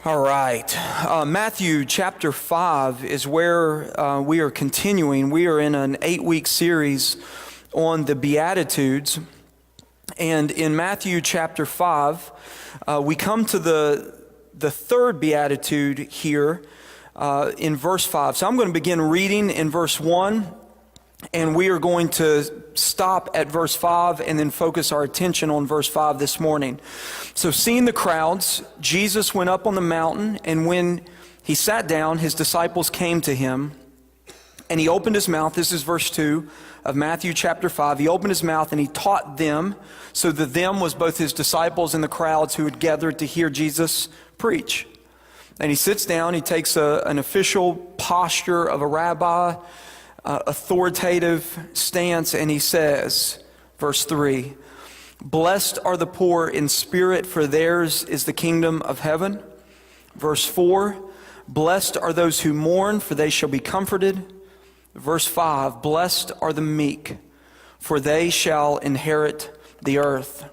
All right. Matthew chapter 5 is where we are continuing. We are in an 8-week series on the Beatitudes. And in Matthew chapter 5, we come to the third Beatitude here in verse 5. So I'm going to begin reading in verse 1. And we are going to stop at verse 5 and then focus our attention on verse 5 this morning. So seeing the crowds, Jesus went up on the mountain, and when he sat down, his disciples came to him, and he opened his mouth. This is verse 2 of Matthew chapter 5. He opened his mouth and he taught them. So the them was both his disciples and the crowds who had gathered to hear Jesus preach. And he sits down, he takes an official posture of a rabbi, authoritative stance, and he says, verse 3, "Blessed are the poor in spirit, for theirs is the kingdom of heaven." Verse 4, "Blessed are those who mourn, for they shall be comforted." Verse 5, "Blessed are the meek, for they shall inherit the earth."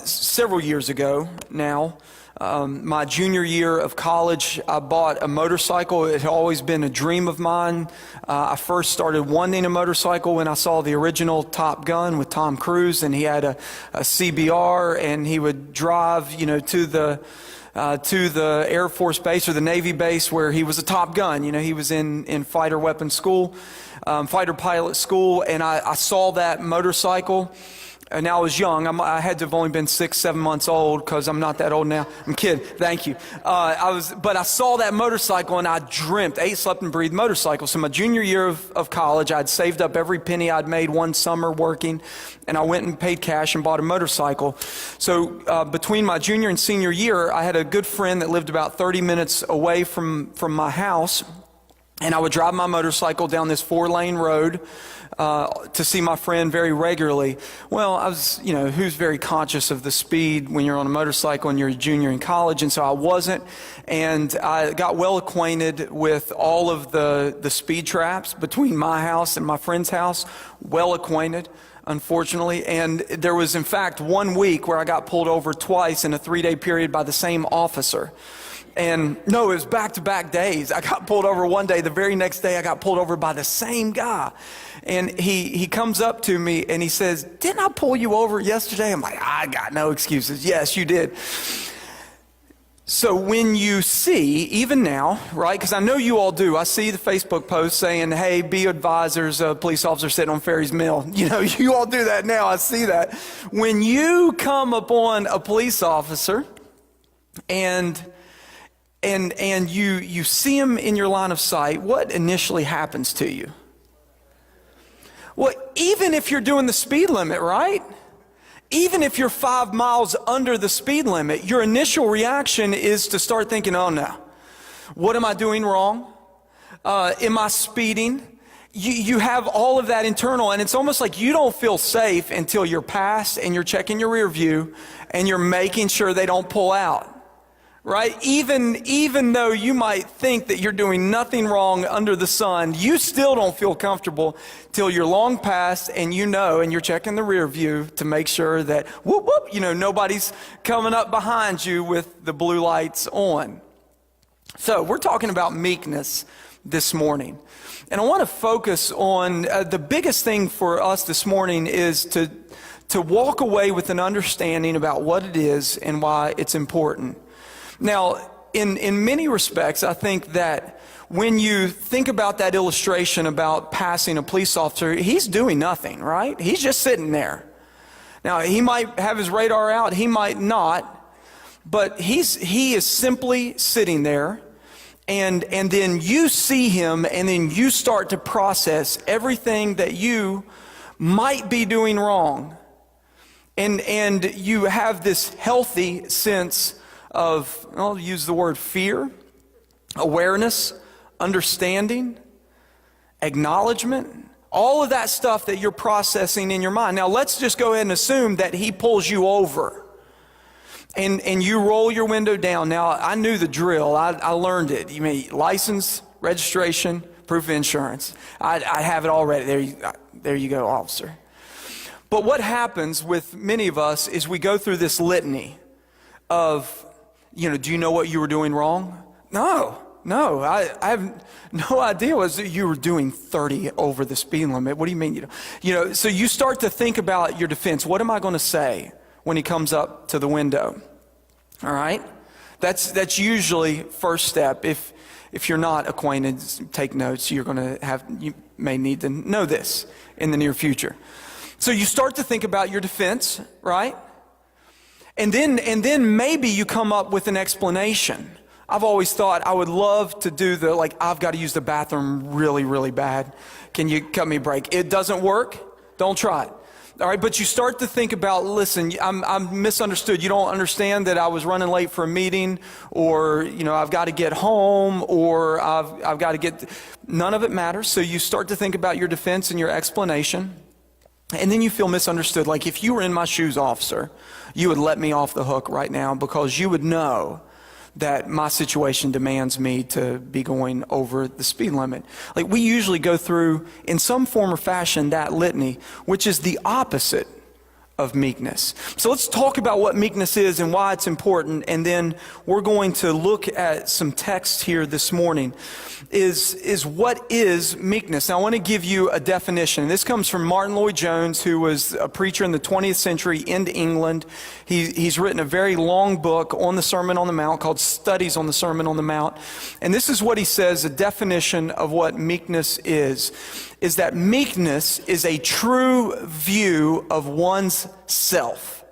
Several years ago now, my junior year of college, I bought a motorcycle. It had always been a dream of mine. I first started wanting a motorcycle when I saw the original Top Gun with Tom Cruise, and he had a CBR, and he would drive, to the Air Force base or the Navy base where he was a Top Gun. He was in fighter weapons school, fighter pilot school, and I saw that motorcycle. And I was young. I had to have only been 6-7 months old, because I'm not that old now. I'm kidding. Thank you. But I saw that motorcycle and I dreamt, ate, slept, and breathed motorcycle. So my junior year of college, I'd saved up every penny I'd made one summer working, and I went and paid cash and bought a motorcycle. So between my junior and senior year, I had a good friend that lived about 30 minutes away from my house, and I would drive my motorcycle down this 4-lane road to see my friend very regularly. Well, I was, who's very conscious of the speed when you're on a motorcycle and you're a junior in college, and so I wasn't. And I got well acquainted with all of the speed traps between my house and my friend's house. Well acquainted, unfortunately. And there was, in fact, 1 week where I got pulled over twice in a 3-day period by the same officer. And no, it was back-to-back days. I got pulled over one day. The very next day, I got pulled over by the same guy. And he comes up to me and he says, "Didn't I pull you over yesterday?" I'm like, "I got no excuses." "Yes, you did." So when you see, even now, right, because I know you all do, I see the Facebook post saying, "Hey, be advisors, a police officer sitting on Ferry's Mill." You all do that now. I see that. When you come upon a police officer and you see him in your line of sight, what initially happens to you? Well, even if you're doing the speed limit, right? Even if you're 5 miles under the speed limit, your initial reaction is to start thinking, "Oh no, what am I doing wrong? Am I speeding?" You have all of that internal, and it's almost like you don't feel safe until you're past and you're checking your rear view and you're making sure they don't pull out. Right? Even though you might think that you're doing nothing wrong under the sun, you still don't feel comfortable till you're long past and and you're checking the rear view to make sure that, whoop, whoop, nobody's coming up behind you with the blue lights on. So we're talking about meekness this morning. And I want to focus on the biggest thing for us this morning is to walk away with an understanding about what it is and why it's important. Now, in many respects, I think that when you think about that illustration about passing a police officer, he's doing nothing, right? He's just sitting there. Now, he might have his radar out, he might not, but he is simply sitting there, and then you see him, and then you start to process everything that you might be doing wrong. And you have this healthy sense of, I'll use the word fear, awareness, understanding, acknowledgement, all of that stuff that you're processing in your mind. Now let's just go ahead and assume that he pulls you over and you roll your window down. Now I knew the drill. I learned it. You mean license, registration, proof of insurance. I have it already. There you go, officer. But what happens with many of us is we go through this litany of do you know what you were doing wrong? No, I have no idea. You were doing 30 over the speed limit. What do you mean? So you start to think about your defense. What am I going to say when he comes up to the window? All right? That's usually first step. If you're not acquainted, take notes. You may need to know this in the near future. So you start to think about your defense, right? And then maybe you come up with an explanation. I've always thought I would love to do I've got to use the bathroom really, really bad. Can you cut me a break? It doesn't work. Don't try it. All right, but you start to think about, listen, I'm misunderstood. You don't understand that I was running late for a meeting, or, I've got to get home, or I've got to get, none of it matters. So you start to think about your defense and your explanation, and then you feel misunderstood. Like if you were in my shoes, officer, you would let me off the hook right now because you would know that my situation demands me to be going over the speed limit. Like we usually go through, in some form or fashion, that litany, which is the opposite of meekness. So let's talk about what meekness is and why it's important, and then we're going to look at some text here this morning. Is what is meekness? Now I want to give you a definition. This comes from Martin Lloyd-Jones, who was a preacher in the 20th century in England. He's written a very long book on the Sermon on the Mount called Studies on the Sermon on the Mount. And this is what he says, a definition of what meekness is that meekness is a true view of one's self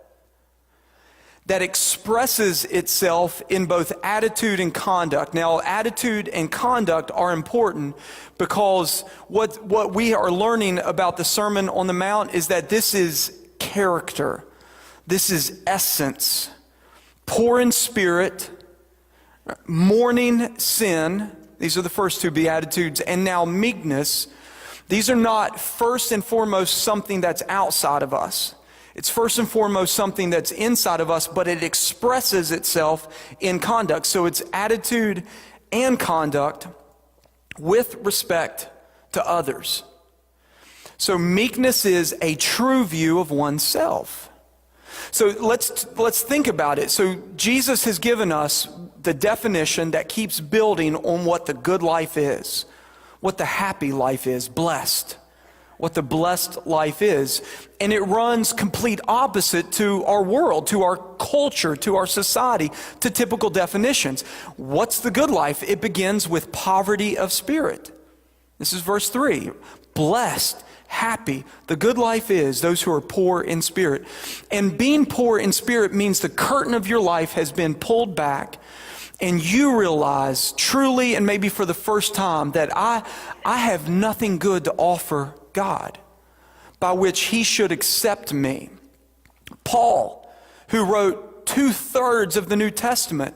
that expresses itself in both attitude and conduct. Now, attitude and conduct are important because what we are learning about the Sermon on the Mount is that this is character. This is essence. Poor in spirit, mourning sin. These are the first two Beatitudes. And now meekness. These are not first and foremost something that's outside of us. It's first and foremost something that's inside of us, but it expresses itself in conduct. So it's attitude and conduct with respect to others. So meekness is a true view of oneself. So let's think about it. So Jesus has given us the definition that keeps building on what the good life is, what the happy life is, blessed. What the blessed life is. And it runs complete opposite to our world, to our culture, to our society, to typical definitions. What's the good life? It begins with poverty of spirit. This is verse 3. Blessed, happy, the good life is those who are poor in spirit. And being poor in spirit means the curtain of your life has been pulled back, and you realize truly, and maybe for the first time, that I have nothing good to offer God, by which he should accept me. Paul, who wrote 2/3 of the New Testament,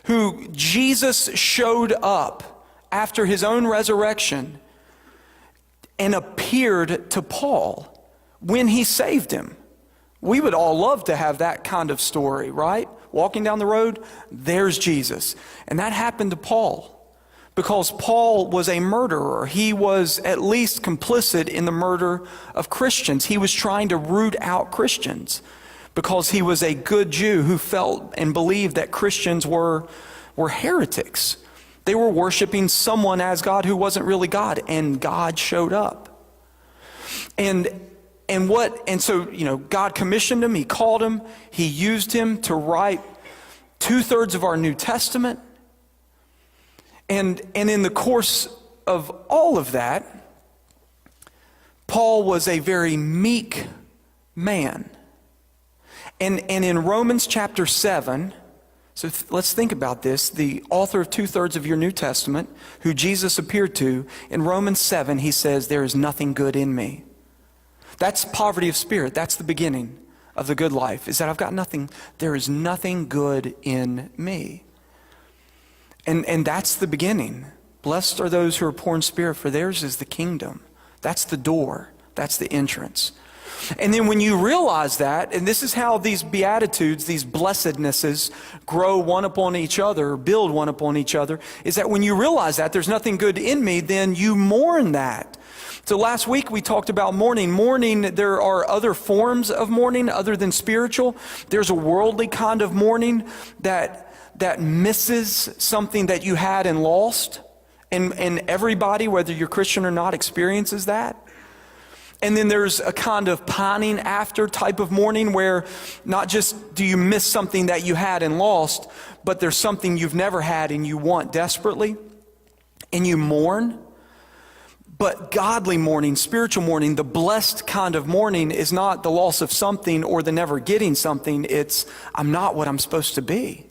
who Jesus showed up after his own resurrection and appeared to Paul when he saved him. We would all love to have that kind of story, right? Walking down the road, there's Jesus. And that happened to Paul. Because Paul was a murderer. He was at least complicit in the murder of Christians. He was trying to root out Christians because he was a good Jew who felt and believed that Christians were heretics. They were worshiping someone as God who wasn't really God, and God showed up. And so God commissioned him, he called him, he used him to write 2/3 of our New Testament. And in the course of all of that, Paul was a very meek man. And in Romans chapter 7, so let's think about this, the author of 2/3 of your New Testament, who Jesus appeared to, in Romans 7, he says, there is nothing good in me. That's poverty of spirit. That's the beginning of the good life, is that I've got nothing, there is nothing good in me. And that's the beginning. Blessed are those who are poor in spirit, for theirs is the kingdom. That's the door. That's the entrance. And then when you realize that, and this is how these Beatitudes, these blessednesses grow one upon each other, build one upon each other, is that when you realize that there's nothing good in me, then you mourn that. So last week we talked about mourning. Mourning, there are other forms of mourning other than spiritual. There's a worldly kind of mourning that that misses something that you had and lost. And everybody, whether you're Christian or not, experiences that. And then there's a kind of pining after type of mourning where not just do you miss something that you had and lost, but there's something you've never had and you want desperately, and you mourn. But godly mourning, spiritual mourning, the blessed kind of mourning is not the loss of something or the never getting something. It's, I'm not what I'm supposed to be.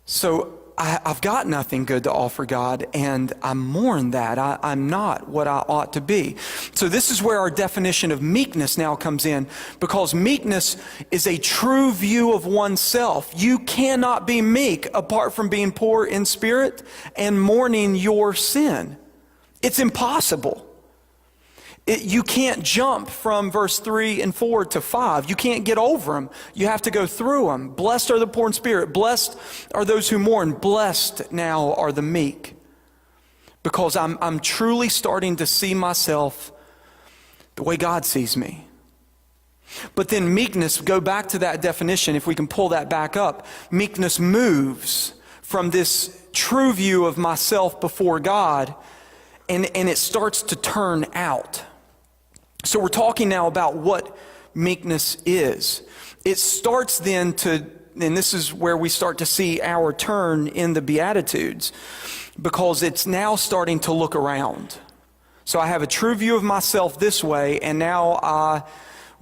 So I've got nothing good to offer God, and I mourn that. I'm not what I ought to be. So this is where our definition of meekness now comes in, because meekness is a true view of oneself. You cannot be meek apart from being poor in spirit and mourning your sin. It's impossible. You can't jump from verse 3 and 4 to 5. You can't get over them. You have to go through them. Blessed are the poor in spirit. Blessed are those who mourn. Blessed now are the meek. Because I'm truly starting to see myself the way God sees me. But then meekness, go back to that definition, if we can pull that back up. Meekness moves from this true view of myself before God, and it starts to turn out. So we're talking now about what meekness is. It starts then to, and this is where we start to see our turn in the Beatitudes, because it's now starting to look around. So I have a true view of myself this way, and now I,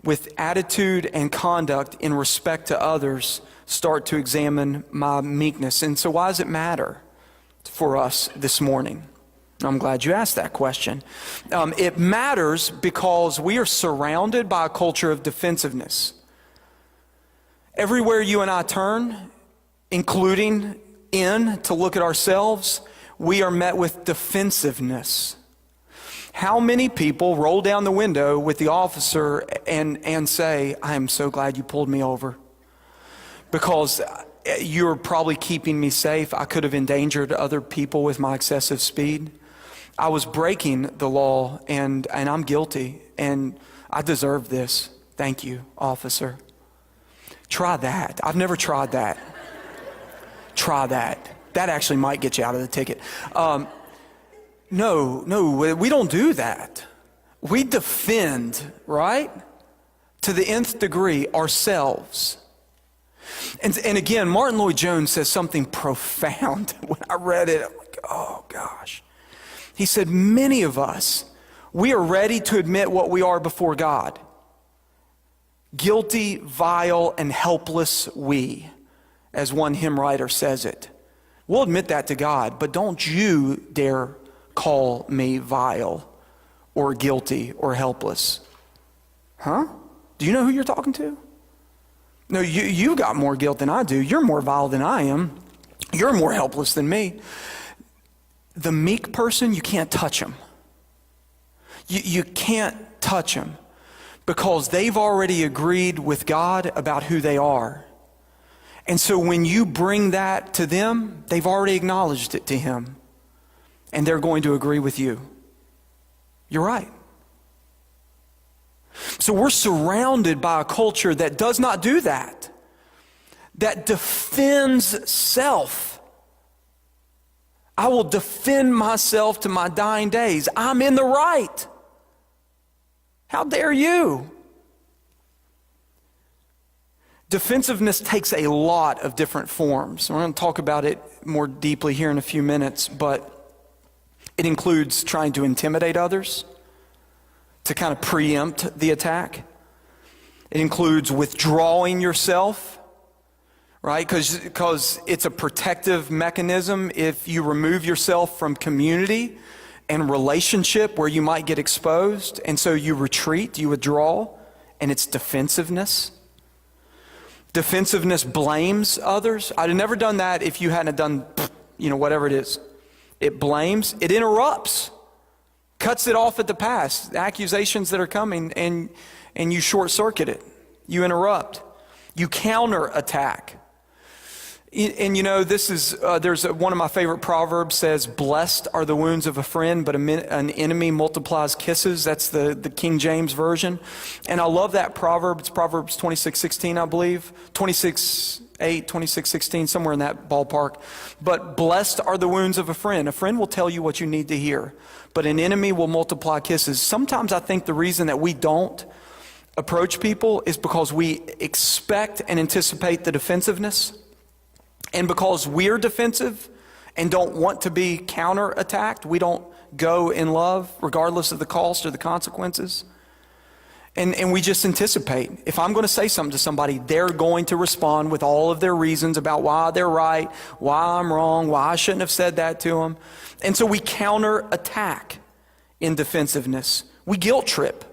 with attitude and conduct in respect to others, start to examine my meekness. And so why does it matter for us this morning? I'm glad you asked that question. It matters because we are surrounded by a culture of defensiveness. Everywhere you and I turn, including in to look at ourselves, we are met with defensiveness. How many people roll down the window with the officer and say, I am so glad you pulled me over, because you're probably keeping me safe. I could have endangered other people with my excessive speed. I was breaking the law, and I'm guilty, and I deserve this. Thank you, officer. Try that. I've never tried that. Try that. That actually might get you out of the ticket. No, we don't do that. We defend, right? To the nth degree, ourselves. And again, Martin Lloyd-Jones says something profound. When I read it, I'm like, oh gosh. He said, many of us, we are ready to admit what we are before God. Guilty, vile, and helpless we, as one hymn writer says it. We'll admit that to God, but don't you dare call me vile or guilty or helpless. Huh? Do you know who you're talking to? No, you've got more guilt than I do. You're more vile than I am. You're more helpless than me. The meek person, you can't touch them. You can't touch them because they've already agreed with God about who they are. And so when you bring that to them, they've already acknowledged it to Him. And they're going to agree with you. You're right. So we're surrounded by a culture that does not do that. That defends self. I will defend myself to my dying days. I'm in the right. How dare you? Defensiveness takes a lot of different forms. We're going to talk about it more deeply here in a few minutes, but it includes trying to intimidate others, to kind of preempt the attack. It includes withdrawing yourself, right? Because it's a protective mechanism. If you remove yourself from community and relationship where you might get exposed, and so you retreat, you withdraw, and it's defensiveness. Defensiveness blames others. I'd have never done that if you hadn't done, whatever it is. It blames, it interrupts, cuts it off at the pass, the accusations that are coming, and you short circuit it. You interrupt. You counterattack. And you know, this is, one of my favorite proverbs says, blessed are the wounds of a friend, but an enemy multiplies kisses. That's the King James Version. And I love that proverb. It's Proverbs 26:16, I believe. 26:8, 26:16, somewhere in that ballpark. But blessed are the wounds of a friend. A friend will tell you what you need to hear, but an enemy will multiply kisses. Sometimes I think the reason that we don't approach people is because we expect and anticipate the defensiveness. And because we're defensive and don't want to be counterattacked, we don't go in love regardless of the cost or the consequences. And we just anticipate. If I'm going to say something to somebody, they're going to respond with all of their reasons about why they're right, why I'm wrong, why I shouldn't have said that to them. And so we counterattack in defensiveness. We guilt trip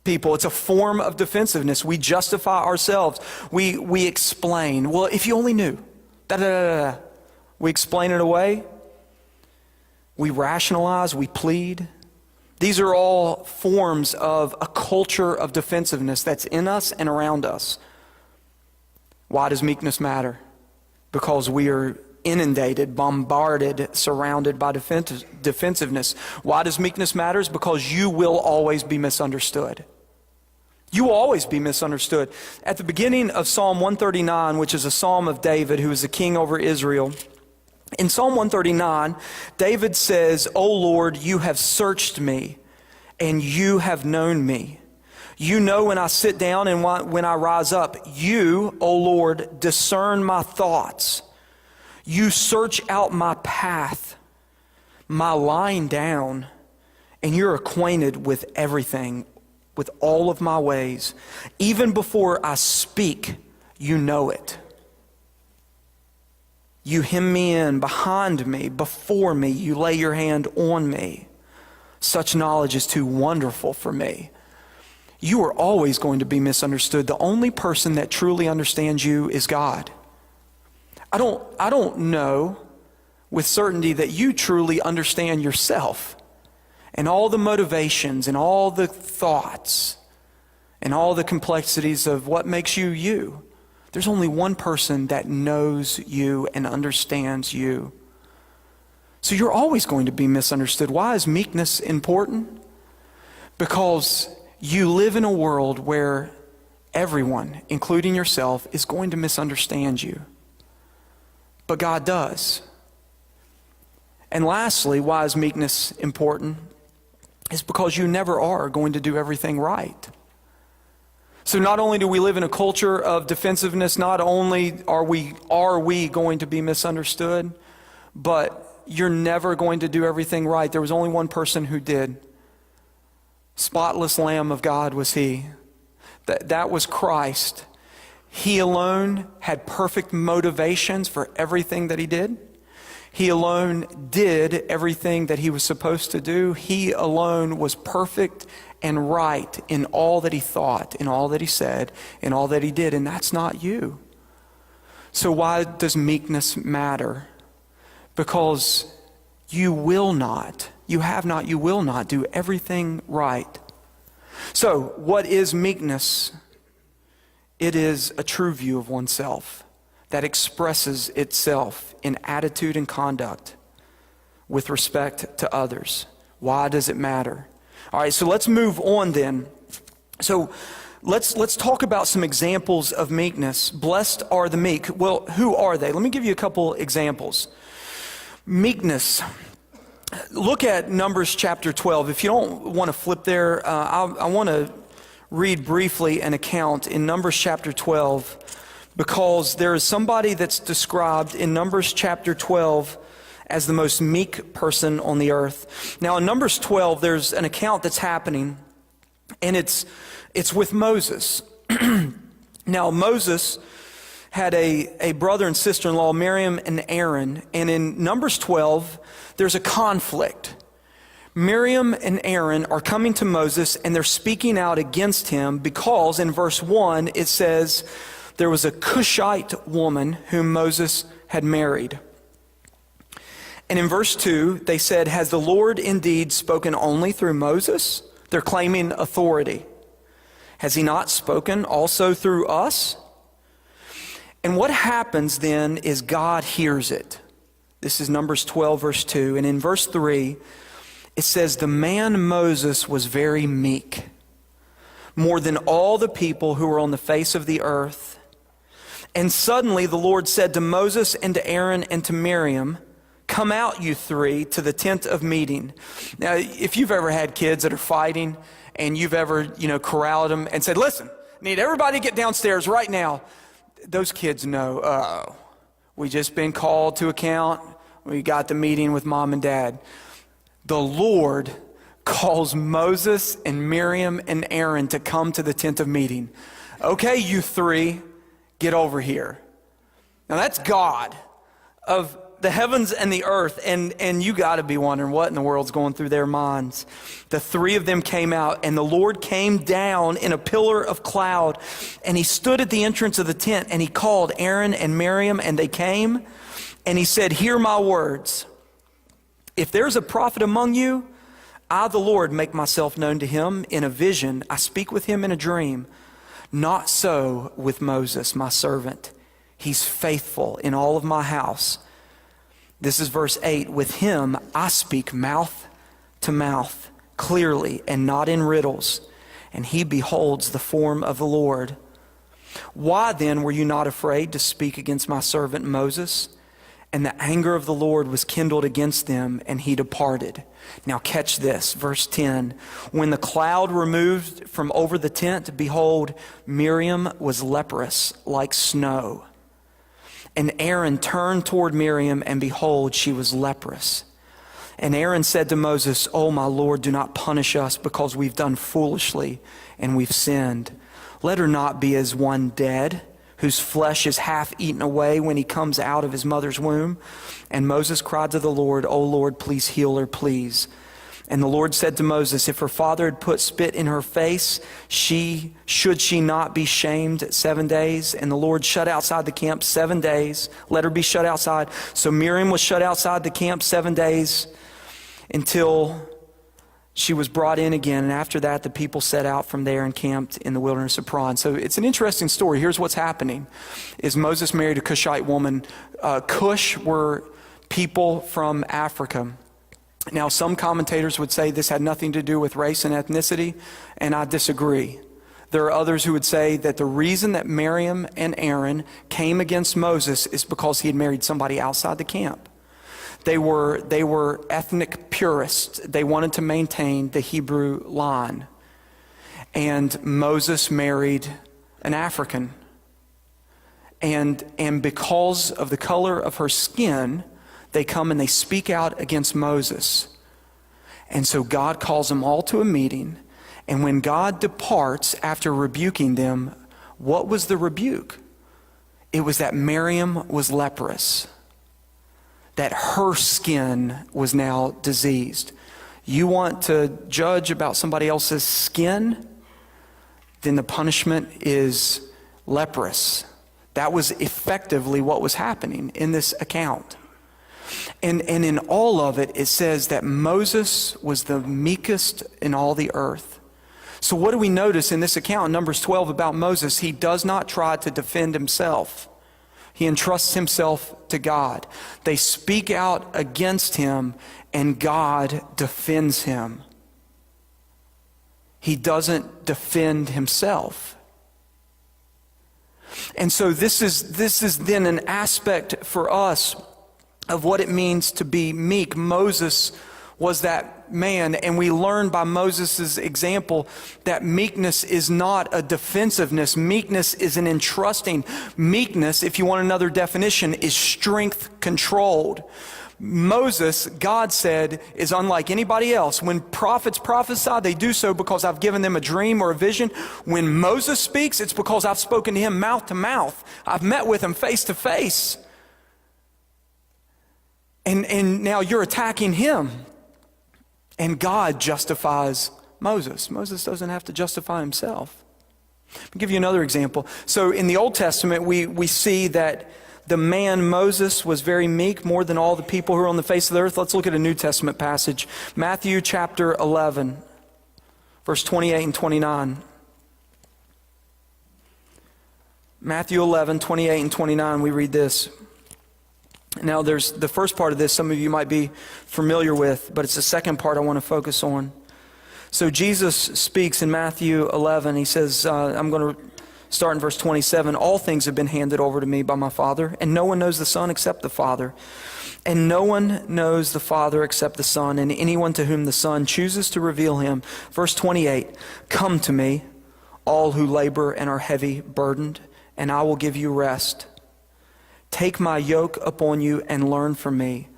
people. It's a form of defensiveness. We justify ourselves. We explain. Well, if you only knew. We explain it away. We rationalize. We plead. These are all forms of a culture of defensiveness that's in us and around us. Why does meekness matter? Because we are inundated, bombarded, surrounded by defensiveness. Why does meekness matter? Because you will always be misunderstood. You will always be misunderstood. At the beginning of Psalm 139, which is a psalm of David, who is the king over Israel, in Psalm 139, David says, "O Lord, you have searched me, and you have known me. You know when I sit down and when I rise up. You, O Lord, discern my thoughts. You search out my path, my lying down, and you're acquainted with everything, with all of my ways. Even before I speak, you know it. You hem me in behind me, before me, you lay your hand on me. Such knowledge is too wonderful for me." You are always going to be misunderstood. The only person that truly understands you is God. I don't know with certainty that you truly understand yourself and all the motivations and all the thoughts and all the complexities of what makes you you. There's only one person that knows you and understands you. So you're always going to be misunderstood. Why is meekness important? Because you live in a world where everyone, including yourself, is going to misunderstand you. But God does. And lastly, why is meekness important? It's because you never are going to do everything right. So not only do we live in a culture of defensiveness, not only are we going to be misunderstood, but you're never going to do everything right. There was only one person who did. Spotless Lamb of God was He. That was Christ. He alone had perfect motivations for everything that He did. He alone did everything that He was supposed to do. He alone was perfect and right in all that He thought, in all that He said, in all that He did. And that's not you. So why does meekness matter? Because you will not do everything right. So what is meekness? It is a true view of oneself that expresses itself in attitude and conduct with respect to others. Why does it matter? All right, so let's move on then. So let's talk about some examples of meekness. Blessed are the meek. Well, who are they? Let me give you a couple examples. Meekness. Look at Numbers chapter 12. If you don't want to flip there, I want to read briefly an account in Numbers chapter 12, because there is somebody that's described in Numbers chapter 12 as the most meek person on the earth. Now in Numbers 12, there's an account that's happening, and it's with Moses. Now Moses had a brother and sister-in-law, Miriam and Aaron, and in Numbers 12, there's a conflict. Miriam and Aaron are coming to Moses, and they're speaking out against him because in verse 1 it says there was a Cushite woman whom Moses had married. And in verse 2 they said, "Has the Lord indeed spoken only through Moses?" They're claiming authority. "Has He not spoken also through us?" And what happens then is God hears it. This is Numbers 12, verse 2. And in verse 3, it says, the man Moses was very meek, more than all the people who were on the face of the earth. And suddenly the Lord said to Moses and to Aaron and to Miriam, come out, you three, to the tent of meeting. Now, if you've ever had kids that are fighting and you've ever, corralled them and said, listen, need everybody to get downstairs right now. Those kids know, we just been called to account. We got the meeting with mom and dad. The Lord calls Moses and Miriam and Aaron to come to the tent of meeting. Okay, you three, get over here. Now that's God of the heavens and the earth, and you got to be wondering what in the world's going through their minds. The three of them came out, and the Lord came down in a pillar of cloud, and he stood at the entrance of the tent, and he called Aaron and Miriam, and they came, and he said, hear my words. If there's a prophet among you, I, the Lord, make myself known to him in a vision. I speak with him in a dream. Not so with Moses, my servant. He's faithful in all of my house. This is verse 8. With him I speak mouth to mouth, clearly and not in riddles, and he beholds the form of the Lord. Why then were you not afraid to speak against my servant Moses? And the anger of the Lord was kindled against them, and he departed. Now catch this, verse 10. When the cloud removed from over the tent, behold, Miriam was leprous like snow. And Aaron turned toward Miriam, and behold, she was leprous. And Aaron said to Moses, oh, my Lord, do not punish us because we've done foolishly and we've sinned. Let her not be as one dead, whose flesh is half eaten away when he comes out of his mother's womb. And Moses cried to the Lord, O Lord, please heal her, please. And the Lord said to Moses, if her father had put spit in her face, should she not be shamed 7 days? And the Lord shut outside the camp 7 days. Let her be shut outside. So Miriam was shut outside the camp 7 days until she was brought in again. And after that, the people set out from there and camped in the wilderness of Paran. So it's an interesting story. Here's what's happening. Is Moses married a Cushite woman. Cush were people from Africa. Now, some commentators would say this had nothing to do with race and ethnicity, and I disagree. There are others who would say that the reason that Miriam and Aaron came against Moses is because he had married somebody outside the camp. They were ethnic purists. They wanted to maintain the Hebrew line. And Moses married an African. And because of the color of her skin, they come and they speak out against Moses. And so God calls them all to a meeting. And when God departs after rebuking them, what was the rebuke? It was that Miriam was leprous, that her skin was now diseased. You want to judge about somebody else's skin? Then the punishment is leprous. That was effectively what was happening in this account. And in all of it, it says that Moses was the meekest in all the earth. So what do we notice in this account in Numbers 12 about Moses? He does not try to defend himself. He entrusts himself to God. They speak out against him, and God defends him. He doesn't defend himself. And so this is then an aspect for us of what it means to be meek. Moses was that man, and we learn by Moses' example that meekness is not a defensiveness. Meekness is an entrusting. Meekness, if you want another definition, is strength controlled. Moses, God said, is unlike anybody else. When prophets prophesy, they do so because I've given them a dream or a vision. When Moses speaks, it's because I've spoken to him mouth to mouth. I've met with him face to face. And now you're attacking him. And God justifies Moses. Moses doesn't have to justify himself. I'll give you another example. So in the Old Testament, we see that the man Moses was very meek, more than all the people who are on the face of the earth. Let's look at a New Testament passage. Matthew chapter 11, verse 28 and 29. Matthew 11, 28 and 29, we read this. Now there's the first part of this some of you might be familiar with, but it's the second part I want to focus on. So Jesus speaks in Matthew 11. He says, I'm going to start in verse 27. All things have been handed over to me by my Father, and no one knows the Son except the Father. And no one knows the Father except the Son, and anyone to whom the Son chooses to reveal him. Verse 28, come to me, all who labor and are heavy burdened, and I will give you rest. Take my yoke upon you and learn from me,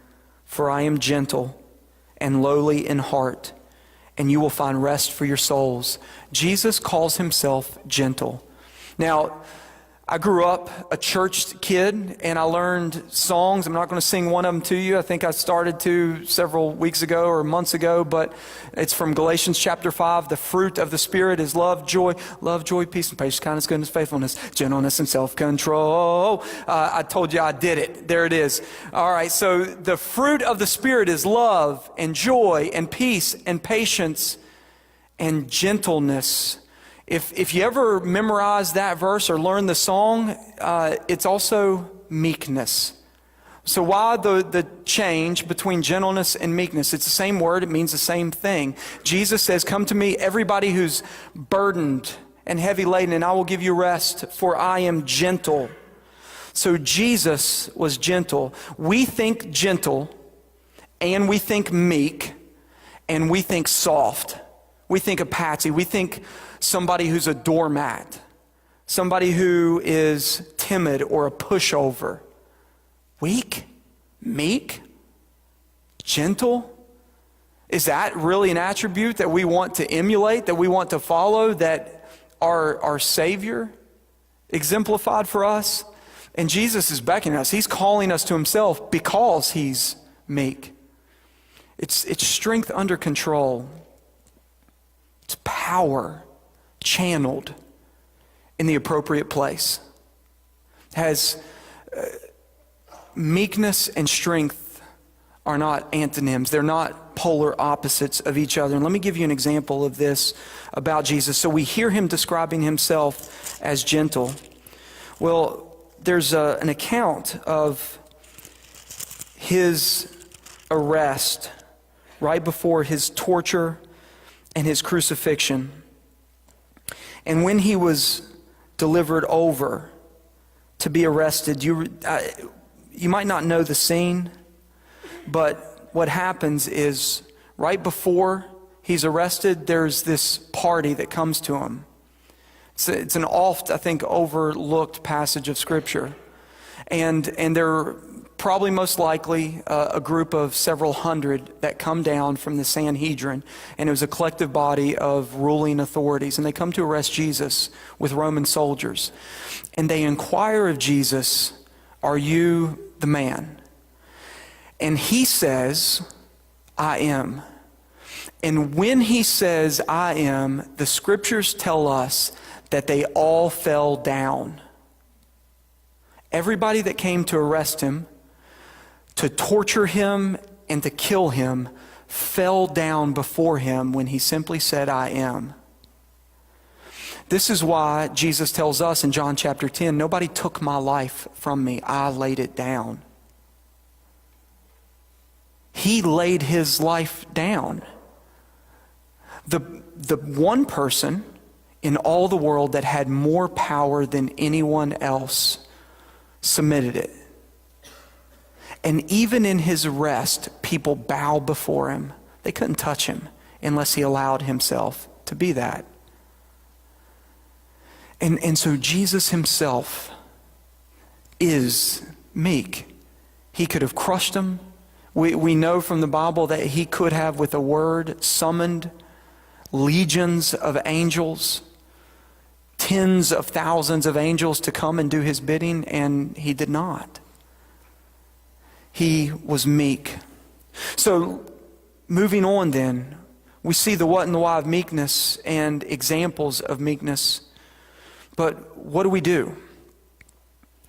for I am gentle and lowly in heart, and you will find rest for your souls. Jesus calls himself gentle. Now, I grew up a church kid, and I learned songs. I'm not going to sing one of them to you. I think I started to several weeks ago or months ago, but it's from Galatians chapter 5. The fruit of the Spirit is love, joy, peace, and patience, kindness, goodness, faithfulness, gentleness, and self-control. I told you I did it. There it is. All right, so the fruit of the Spirit is love and joy and peace and patience and gentleness. If you ever memorize that verse or learn the song, it's also meekness. So why the change between gentleness and meekness? It's the same word. It means the same thing. Jesus says, come to me, everybody who's burdened and heavy laden, and I will give you rest, for I am gentle. So Jesus was gentle. We think gentle, and we think meek, and we think soft. We think a patsy. We think somebody who's a doormat, somebody who is timid or a pushover. Weak, meek, gentle. Is that really an attribute that we want to emulate, that we want to follow, that our Savior exemplified for us? And Jesus is beckoning us. He's calling us to himself because he's meek. It's strength under control. It's power channeled in the appropriate place. Meekness and strength are not antonyms. They're not polar opposites of each other. And let me give you an example of this about Jesus. So we hear him describing himself as gentle. Well, there's an account of his arrest right before his torture and his crucifixion. And when he was delivered over to be arrested, you might not know the scene, but what happens is right before he's arrested, there's this party that comes to him. It's an oft, I think, overlooked passage of Scripture. And they're probably most likely a group of several hundred that come down from the Sanhedrin, and it was a collective body of ruling authorities, and they come to arrest Jesus with Roman soldiers. And they inquire of Jesus, are you the man? And he says, I am. And when he says, I am, the Scriptures tell us that they all fell down. Everybody that came to arrest him, to torture him, and to kill him, fell down before him when he simply said, I am. This is why Jesus tells us in John chapter 10, nobody took my life from me, I laid it down. He laid his life down. The one person in all the world that had more power than anyone else submitted it. And even in his arrest, people bow before him. They couldn't touch him unless he allowed himself to be that. And so Jesus himself is meek. He could have crushed them. We know from the Bible that he could have, with a word, summoned legions of angels, tens of thousands of angels to come and do his bidding, and he did not. He was meek. So, moving on then, we see the what and the why of meekness and examples of meekness. But what do?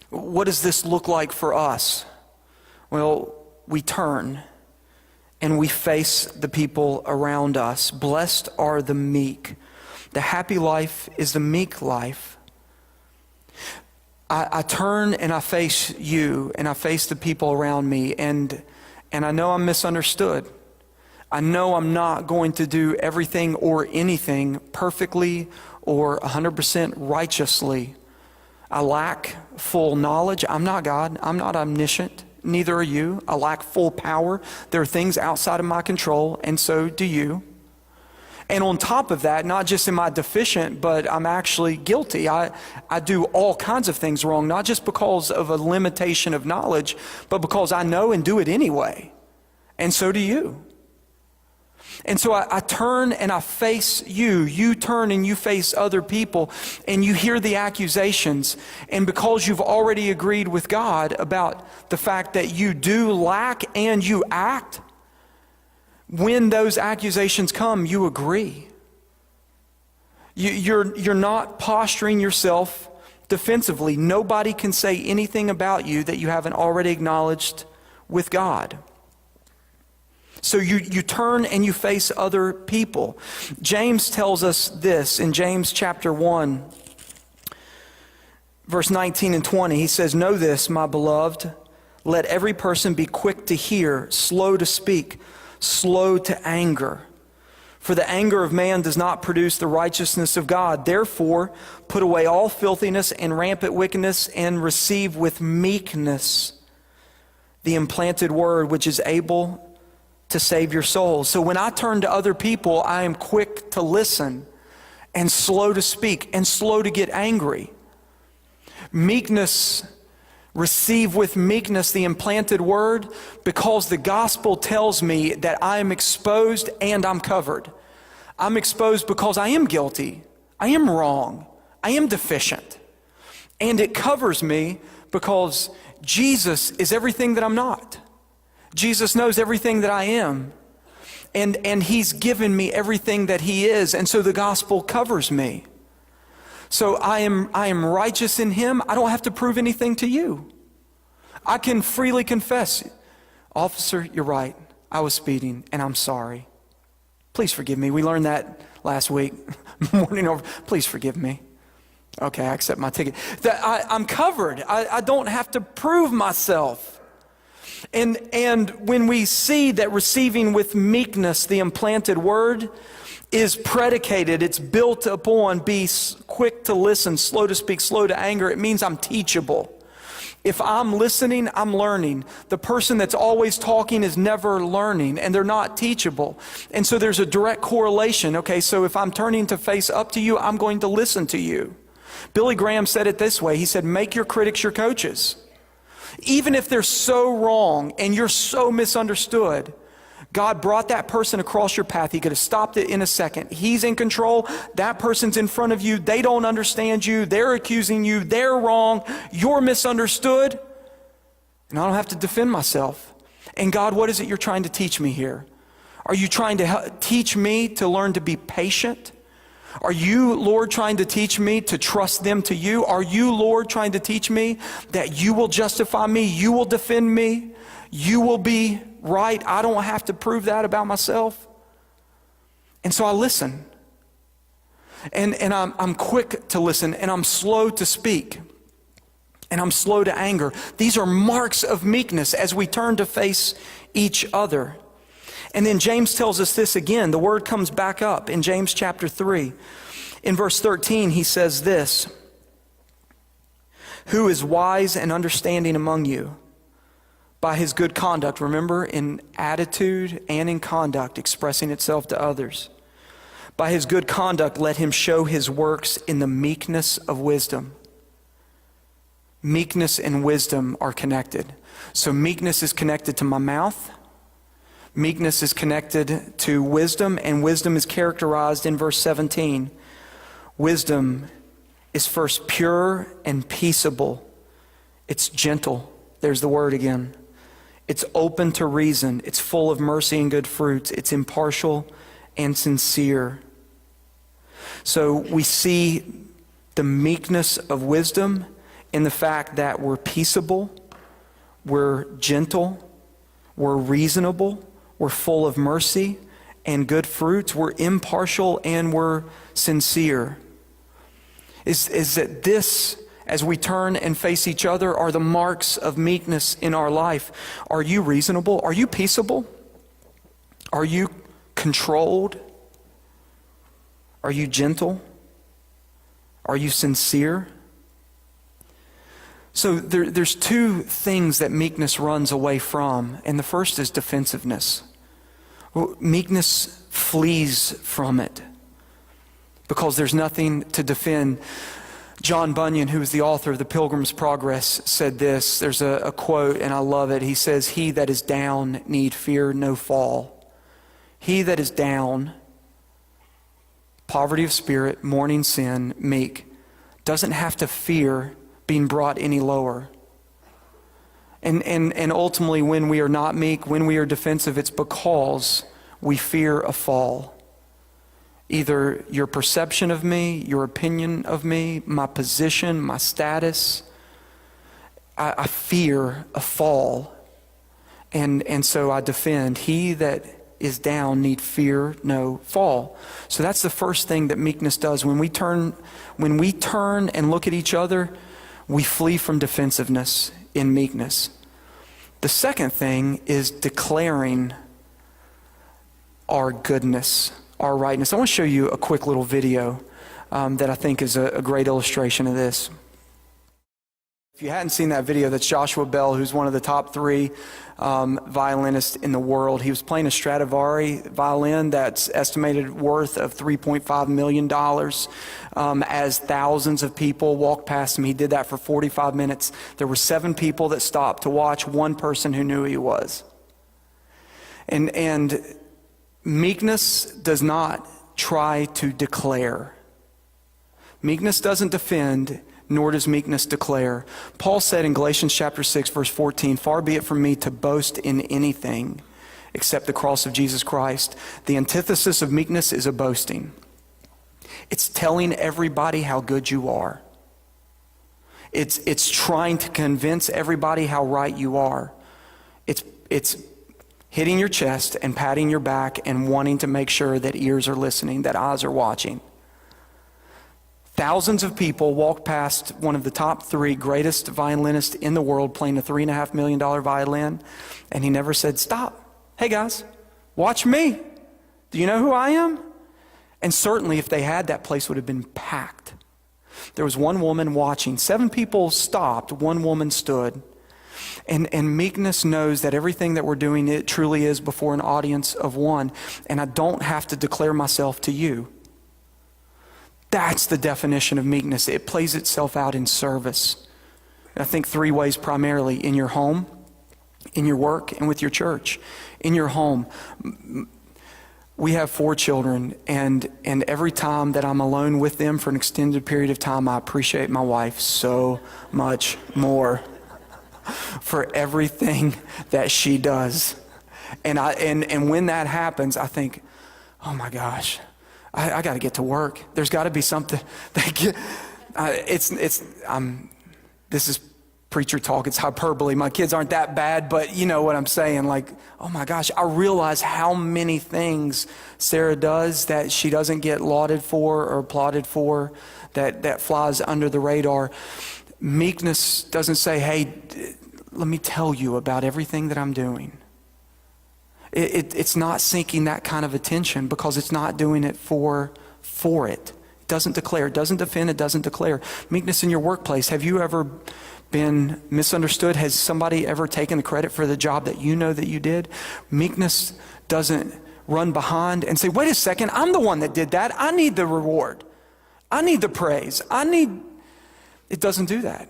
What does this look like for us? Well, we turn and we face the people around us. Blessed are the meek. The happy life is the meek life. I turn and I face you and I face the people around me, and I know I'm misunderstood. I know I'm not going to do everything or anything perfectly or 100% righteously. I lack full knowledge. I'm not God. I'm not omniscient. Neither are you. I lack full power. There are things outside of my control, and so do you. And on top of that, not just am I deficient, but I'm actually guilty. I do all kinds of things wrong, not just because of a limitation of knowledge, but because I know and do it anyway. And so do you. And so I turn and I face you. You turn and you face other people, and you hear the accusations. And because you've already agreed with God about the fact that you do lack and you act, when those accusations come, you agree. You're not posturing yourself defensively. Nobody can say anything about you that you haven't already acknowledged with God. So you turn and you face other people. James tells us this in James chapter 1, verse 19 and 20. He says, "Know this, my beloved, let every person be quick to hear, slow to speak, slow to anger. For the anger of man does not produce the righteousness of God. Therefore, put away all filthiness and rampant wickedness, and receive with meekness the implanted word, which is able to save your souls." So when I turn to other people, I am quick to listen and slow to speak and slow to get angry. Meekness, receive with meekness the implanted word, because the gospel tells me that I am exposed and I'm covered. I'm exposed because I am guilty, I am wrong, I am deficient. And it covers me because Jesus is everything that I'm not. Jesus knows everything that I am. And he's given me everything that he is. And so the gospel covers me. So I am righteous in him. I don't have to prove anything to you. I can freely confess, "Officer, you're right. I was speeding and I'm sorry. Please forgive me." We learned that last week. Morning over. "Please forgive me." Okay, I accept my ticket. I'm covered. I don't have to prove myself. And when we see that receiving with meekness the implanted word is predicated, it's built upon be quick to listen, slow to speak, slow to anger, it means I'm teachable. If I'm listening, I'm learning. The person that's always talking is never learning, and they're not teachable. And so there's a direct correlation. Okay, so if I'm turning to face up to you, I'm going to listen to you. Billy Graham said it this way. He said, "Make your critics your coaches." Even if they're so wrong and you're so misunderstood, God brought that person across your path. He could have stopped it in a second. He's in control. That person's in front of you. They don't understand you. They're accusing you. They're wrong. You're misunderstood. And I don't have to defend myself. And God, what is it you're trying to teach me here? Are you trying to teach me to learn to be patient? Are you, Lord, trying to teach me to trust them to you? Are you, Lord, trying to teach me that you will justify me, you will defend me, you will be right? I don't have to prove that about myself. And so I listen. And I'm quick to listen, and I'm slow to speak, and I'm slow to anger. These are marks of meekness as we turn to face each other. And then James tells us this again. The word comes back up in James chapter 3. In verse 13, he says this, "Who is wise and understanding among you? By his good conduct," remember, in attitude and in conduct, expressing itself to others. "By his good conduct, let him show his works in the meekness of wisdom." Meekness and wisdom are connected. So meekness is connected to my mouth. Meekness is connected to wisdom, and wisdom is characterized in verse 17. Wisdom is first pure and peaceable. It's gentle. There's the word again. It's open to reason. It's full of mercy and good fruits. It's impartial and sincere. So we see the meekness of wisdom in the fact that we're peaceable, we're gentle, we're reasonable, we're full of mercy and good fruits, we're impartial, and we're sincere. Is that this, as we turn and face each other are the marks of meekness in our life. Are you reasonable? Are you peaceable? Are you controlled? Are you gentle? Are you sincere? So there's two things that meekness runs away from, and the first is defensiveness. Meekness flees from it because there's nothing to defend. John Bunyan, who is the author of The Pilgrim's Progress, said this. There's a quote, and I love it. He says, "He that is down need fear no fall." He that is down, poverty of spirit, mourning sin, meek, doesn't have to fear being brought any lower. And ultimately, when we are not meek, when we are defensive, it's because we fear a fall. Either your perception of me, your opinion of me, my position, my status. I fear a fall. And so I defend. He that is down need fear no fall. So that's the first thing that meekness does. When we turn and look at each other, we flee from defensiveness in meekness. The second thing is declaring our goodness, our rightness. I want to show you a quick little video that I think is a great illustration of this. If you hadn't seen that video, that's Joshua Bell, who's one of the top 3 violinists in the world. He was playing a Stradivari violin that's estimated worth of $3.5 million as thousands of people walked past him. He did that for 45 minutes. There were 7 people that stopped to watch, 1 person who knew who he was. And meekness does not try to declare. Meekness doesn't defend, nor does meekness declare. Paul said in Galatians chapter 6, verse 14, "Far be it from me to boast in anything except the cross of Jesus Christ." The antithesis of meekness is a boasting. It's telling everybody how good you are. It's trying to convince everybody how right you are. It's hitting your chest and patting your back and wanting to make sure that ears are listening, that eyes are watching. Thousands of people walked past one of the top 3 greatest violinists in the world playing a $3.5 million violin, and he never said, "Stop. Hey guys, watch me. Do you know who I am?" And certainly if they had, that place would have been packed. There was 1 woman watching. 7 people stopped. 1 woman stood. And meekness knows that everything that we're doing, it truly is before an audience of 1. And I don't have to declare myself to you. That's the definition of meekness. It plays itself out in service. I think 3 ways primarily: in your home, in your work, and with your church. In your home, we have 4 children, and every time that I'm alone with them for an extended period of time, I appreciate my wife so much more for everything that she does. And when that happens, I think, oh my gosh, I got to get to work. There's got to be something. This is preacher talk. It's hyperbole. My kids aren't that bad, but you know what I'm saying. Like, oh my gosh, I realize how many things Sarah does that she doesn't get lauded for or applauded for, that flies under the radar. Meekness doesn't say, "Hey, let me tell you about everything that I'm doing." It's not seeking that kind of attention because it's not doing it for it. It doesn't declare, it doesn't defend, it doesn't declare. Meekness in your workplace. Have you ever been misunderstood? Has somebody ever taken the credit for the job that you know that you did? Meekness doesn't run behind and say, "Wait a second, I'm the one that did that. I need the reward. I need the praise. It doesn't do that.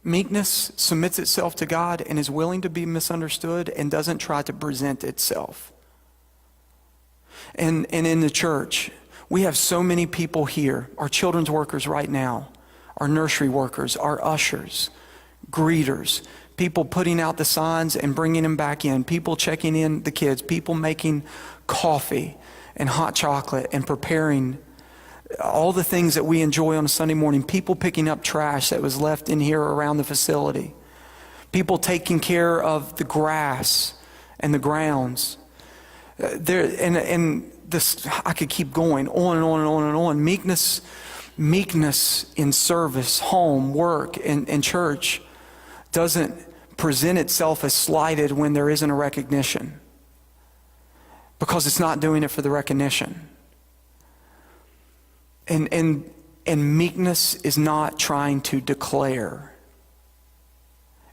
Meekness submits itself to God and is willing to be misunderstood and doesn't try to present itself. And in the church, we have so many people here, our children's workers right now, our nursery workers, our ushers, greeters, people putting out the signs and bringing them back in, people checking in the kids, people making coffee and hot chocolate and preparing all the things that we enjoy on a Sunday morning, people picking up trash that was left in here around the facility, people taking care of the grass and the grounds. I could keep going on and on and on and on. Meekness Meekness in service, home, work, and church doesn't present itself as slighted when there isn't a recognition, because it's not doing it for the recognition. And meekness is not trying to declare.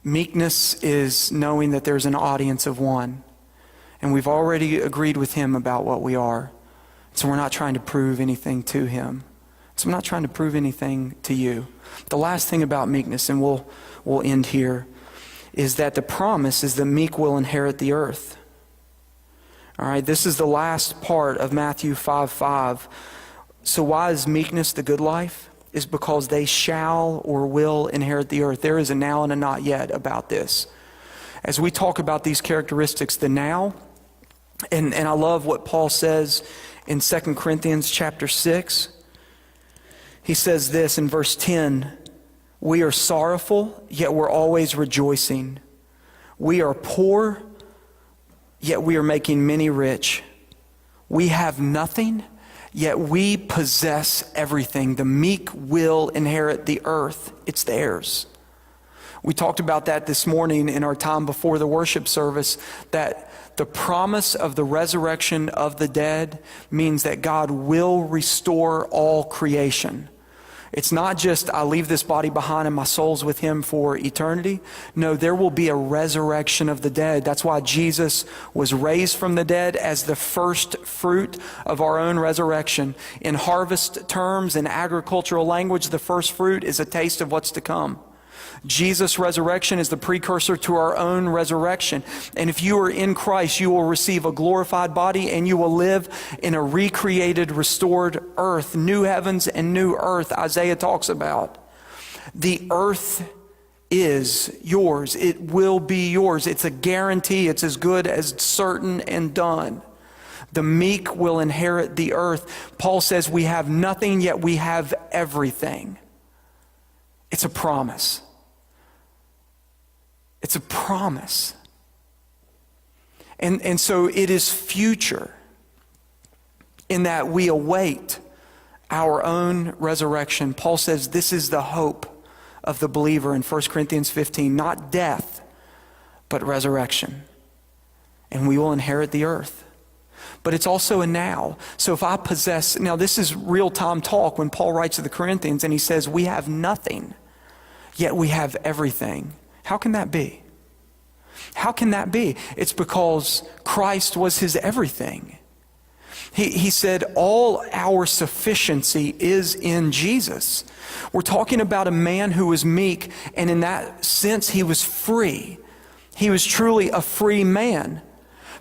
Meekness is knowing that there's an audience of one, and we've already agreed with him about what we are. So we're not trying to prove anything to him. So I'm not trying to prove anything to you. The last thing about meekness, and we'll end here, is that the promise is the meek will inherit the earth. All right, this is the last part of Matthew 5:5. So why is meekness the good life? Is because they shall or will inherit the earth. There is a now and a not yet about this. As we talk about these characteristics, the now, and I love what Paul says in 2 Corinthians chapter 6. He says this in verse 10, we are sorrowful, yet we're always rejoicing. We are poor, yet we are making many rich. We have nothing, yet we possess everything. The meek will inherit the earth. It's theirs. We talked about that this morning in our time before the worship service, that the promise of the resurrection of the dead means that God will restore all creation. It's not just, I leave this body behind and my soul's with him for eternity. No, there will be a resurrection of the dead. That's why Jesus was raised from the dead as the first fruit of our own resurrection. In harvest terms, in agricultural language, the first fruit is a taste of what's to come. Jesus' resurrection is the precursor to our own resurrection. And if you are in Christ, you will receive a glorified body and you will live in a recreated, restored earth, new heavens and new earth, Isaiah talks about. The earth is yours. It will be yours. It's a guarantee. It's as good as certain and done. The meek will inherit the earth. Paul says we have nothing, yet we have everything. It's a promise. It's a promise. And so it is future in that we await our own resurrection. Paul says this is the hope of the believer in 1 Corinthians 15, not death, but resurrection. And we will inherit the earth. But it's also a now. So if I possess, now this is real-time talk when Paul writes to the Corinthians and he says, we have nothing, yet we have everything. How can that be? How can that be? It's because Christ was his everything. He said all our sufficiency is in Jesus. We're talking about a man who was meek, and in that sense he was free. He was truly a free man.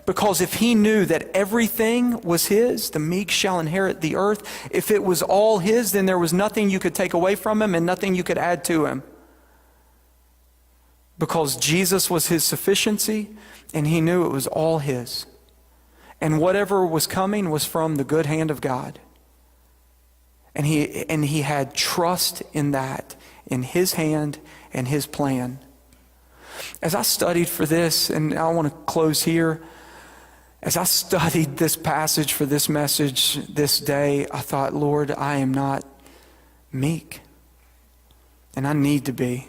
Because if he knew that everything was his, the meek shall inherit the earth. If it was all his, then there was nothing you could take away from him and nothing you could add to him. Because Jesus was his sufficiency, and he knew it was all his. And whatever was coming was from the good hand of God. And he had trust in that, in his hand and his plan. As I studied for this, and I want to close here, as I studied this passage for this message this day, I thought, Lord, I am not meek. And I need to be.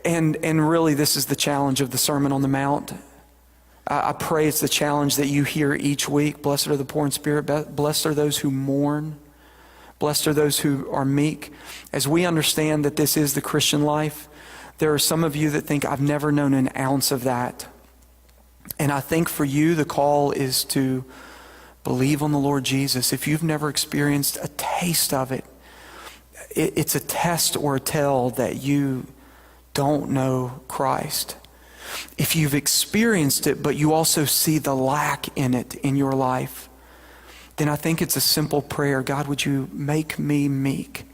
And really, this is the challenge of the Sermon on the Mount. I pray it's the challenge that you hear each week. Blessed are the poor in spirit. Blessed are those who mourn. Blessed are those who are meek. As we understand that this is the Christian life, there are some of you that think, I've never known an ounce of that. And I think for you, the call is to believe on the Lord Jesus. If you've never experienced a taste of it, it's a test or a tell that you don't know Christ. If you've experienced it, but you also see the lack in it in your life, then I think it's a simple prayer. God, would you make me meek?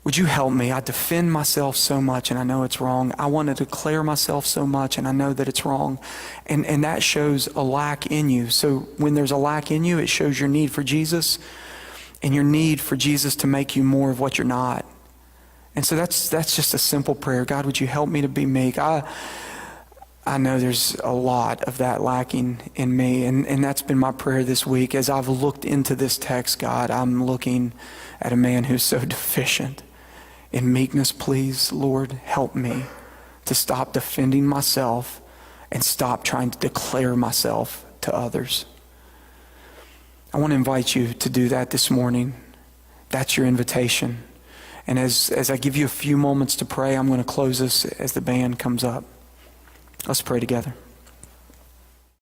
Would you help me? I defend myself so much and I know it's wrong. I want to declare myself so much and I know that it's wrong. And that shows a lack in you. So when there's a lack in you, it shows your need for Jesus and your need for Jesus to make you more of what you're not. And so that's just a simple prayer. God, would you help me to be meek? I know there's a lot of that lacking in me, and that's been my prayer this week. As I've looked into this text, God, I'm looking at a man who's so deficient in meekness. Please, Lord, help me to stop defending myself and stop trying to declare myself to others. I want to invite you to do that this morning. That's your invitation. And as I give you a few moments to pray, I'm going to close this as the band comes up. Let's pray together.